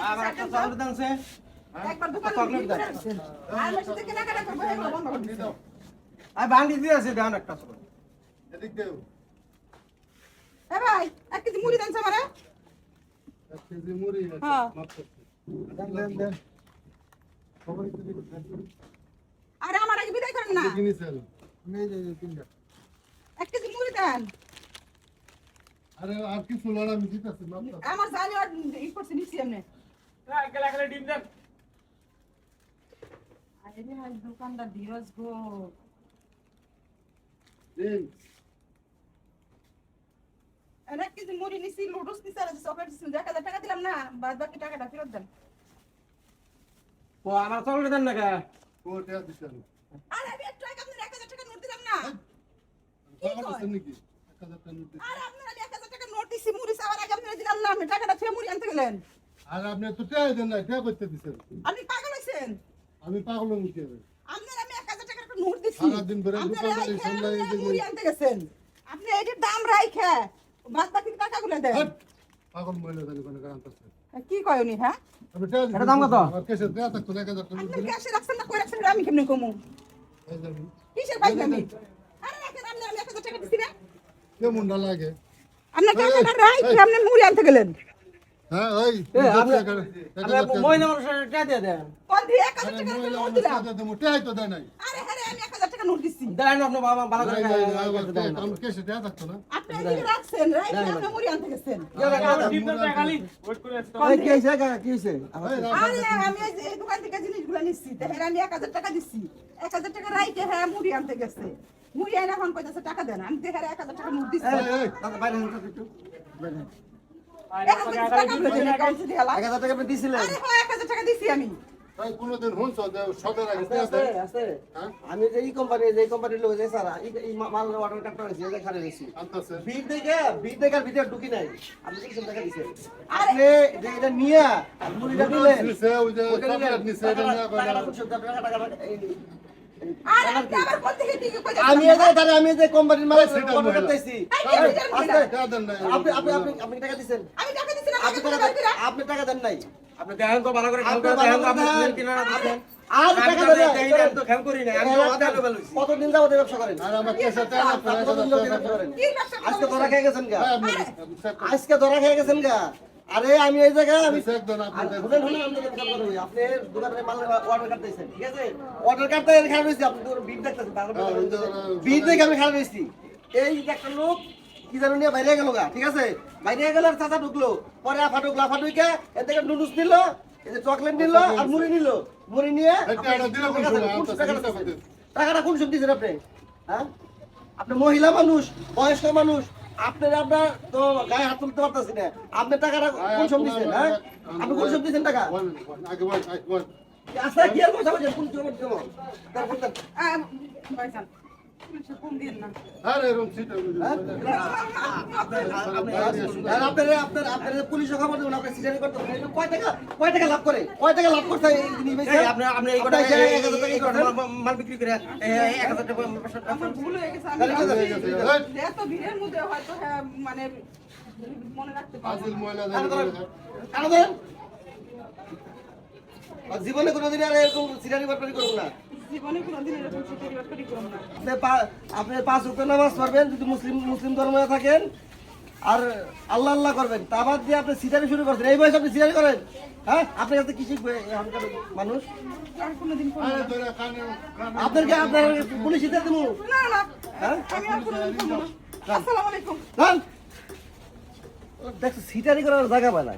আমার একটা চকলেট দাও একবার দোকানে চকলেট দাও আর মেশে থেকে কেনাকাটা করবো এগুলো বন্ধ করে দিও। আর ভাঙি দিয়ে আছে দেন একটা চকলেট এদিক দেও এ ভাই 1 কেজি মুড়ি দেন আমারে। 1 কেজি মুড়ি হ্যাঁ। মাপ করতে দেন খবর একটু দিন আরে আমার আগে বিদায় করেন না। কিনেছেন এই যে তিনটা 1 কেজি মুড়ি দেন। আরে আর কিছু লড়া আমি দিতেছি মাপ করতে আমার জানি আর ই করছে নিছি এমনি। একলা ডিম দেন। আরে ভাই দোকানদার ধীরজ গো। দিন আর 1 কেজি মুড়ি নিছি, লুডুস নিছি আর চকলেট নিছি। 1000 টাকা দিলাম না, বাদ বাকি টাকাটা ফেরত দেন। ও আমার চকলেট দেন না কে কোটা দিছেন আরে আমি একটু আগে আপনার 1000 টাকা নোট দিলাম না। টাকা দিছেন নাকি 1000 টাকা নোট আরে আপনার আমি 1000 টাকা নোট দিছি, মুড়ি চাওয়ার আগে আপনার দিলাম না। আপনি টাকাটা ফেরত মুড়ি আনতে গেলেন। আর আপনি তো টাকা দেন না টাকা করতে দিছেন আপনি পাগল হইছেন। আমি পাগল হই কি হবে আপনার আমি 1000 টাকার একটা নোট দিছি। সারা দিন ধরে আপনার দোকানদারি রাইখা সামলাই এই যে মুড়ি আনতে গেছেন। আপনি এই যে দাম রাইখা বাদ বাকি টাকাগুলো দেন। হট! পাগল মহিলা জানি কোন কারণ আছে কি কয়নি হ্যাঁ? আমি টাকা এটা দাম কত? আর কেসে টাকা থাকতো 1000 টাকা আপনি দিলে ক্যাশে রাখছেন না কই রাখছেন এটা আমি কেমনে কমু? এই যে কিসের বাইক আমি? আরে রাখেন আপনি, আমি 1000 টাকা দিছি না। কেমন না লাগে আপনার টাকাটা রাইখা আপনি মুড়ি আনতে গেলেন। হ্যাঁ ওই এ আপনি মহিলা মানুষের টাকা দিয়ে দেন কোন দিয়ে 1000 টাকা একটা নোট দিলাম। টাকা তো দেয় নাই আরে হ্যাঁ আমি 1000 টাকা নোট দিছি। দেন আপনি বাবা ভালো করে দেন আমি কেসে টাকা থাকতো না আপনি এদিকে রাখছেন, রাইখা আপনি মুড়ি আনতে গেছেন। ডিম দেন খালি ওয়েট করে আসতে। ওই কি হইছে কি হইছে আরে আমি এই দোকান থেকে জিনিসগুলো নিচ্ছি, তাহলে আমি 1000 টাকা দিচ্ছি। 1000 টাকা রাইখে হ্যাঁ মুড়ি আনতে গেছে। মুড়ি আইনা এখন কইতাছে টাকা দেন। আমি দেখে 1000 টাকা নোট দিচ্ছি। বাইরে হন একটু বাইরে 1000 টাকা বলে অ্যাকাউন্টে দিয়ে লাগ। 1000 টাকা আপনি দিছিলেন আরে হ্যাঁ 1000 টাকা দিছি আমি। ভাই কোনদিন হুনছ সদের আগে আছে আছে হ্যাঁ আমি যে কোম্পানির লোক যে স্যার এই মাল অর্ডার করতে পারছি যে খালি দিছি আনতাছে ভিড় দেখে ভিতরে ঢুকি নাই আপনি কিছু টাকা দিছেন আপনি যে এটা নিয়া মুড়িটা দিলেন নিছে ওই যে চকলেট নিছে এটা নিয়ে টাকাটা খুব সুন্দর টাকা আরে আপনি আবার কোথা থেকে টিকে কইতাছেন? আমি যে কোম্পানির মাল সেটা অর্ডার মহিলা। করতেছি টাকা দেন নাই আপনি টাকা দিছেন আমি টাকা দিছি না। আপনি টাকা দেন নাই আপনি দেখেন তো ভালো করে খেয়াল আপনি করে ভালো দেখেন তো করে আপনি দেখেন। কিনা না দিবেন। আর আমি টাকা তো দেন দেখি না, আমি তো খেয়াল করি না, আমি তো অধা লেভেল হইছি। কতদিন যাবত এই ব্যবসা করেন আর আমার কেসে টাকা আপনি কতদিন যাবত এই ব্যবসা করেন কি ব্যবসা আজকে করতেছেন? ধরা খেয়ে গেছেন গা আপনি আজকে ধরা খেয়ে গেছেন গা আরে আমি এই জায়গায় আমি একদম আপনি শুনেন শুনেন আমি আপনাকে কথা বলি আপনি দোকানে মাল অর্ডার করতেছেন ঠিক আছে অর্ডার করতে খারাপ হয়েছে আপনি তো বিল দেখতেছেন বিল দেখে আমি খারাপ হয়েছি এই যে একটা লোক কি জানো নিয়ে বাইরে গেল গা ঠিক আছে বাইরে গেল আর চাচা ঢুকলো পরে আফা ঢুকে এর থেকে নুডলস নিল এই যে চকলেট নিল আর মুড়ি নিল মুড়ি নিয়ে টাকাটা দিলে কোন সময় টাকাটা কোন সময় দিয়েছেন আপনি হ্যাঁ আপনি মহিলা মানুষ বয়স্ক মানুষ আপনার তো গায়ে হাত তুলতে পারতেছি না আপনি টাকাটা কোন সময় দিচ্ছেন হ্যাঁ আপনি কোন সময় দিচ্ছেন টাকা আগে বল আচ্ছা কি আর কথা বলছেন কোন সময় দিল তারপর ভাইজান পুলিশে ফোন দিন না। আরে এরকম সিট আপনার পুলিশে খবর দেবেন আপনি সিজারি করতে কয় টাকা লাভ করে কয় টাকা লাভ করতে আপনি এই কথা মাল বিক্রি করে 1000 টাকা আমার ভুল হয়ে গেছে। আমি এত ভিড়ের মধ্যে হয়তো হ্যাঁ মানে মনে রাখতে পারবো আজিল না। মহিলা কেন দেন জীবনে কোনোদিন আর এরকম সিজারি বাটপারি করব না জীবনে কোনোদিন এরকম সিকিউরিটি বাটপারি করব না। আপনি 5 ওয়াক্ত নামাজ পড়বেন যদি মুসলিম ধর্মে থাকেন আর আল্লাহ আল্লাহ করবেন তা বাদ দিয়ে আপনি সিজারি শুরু করছেন এই বয়সে আপনি সিজারি করেন হ্যাঁ আপনার কাছে কি শিখবে এখনকার মানুষ আর কোনোদিন করব আরে না। তোরা কানে আপনার পুলিশ দিতে দেবো না না হ্যাঁ আমি আর কোনোদিন করব না। আসসালামু আলাইকুম। দেখছো সিটারি করার জায়গা পায় না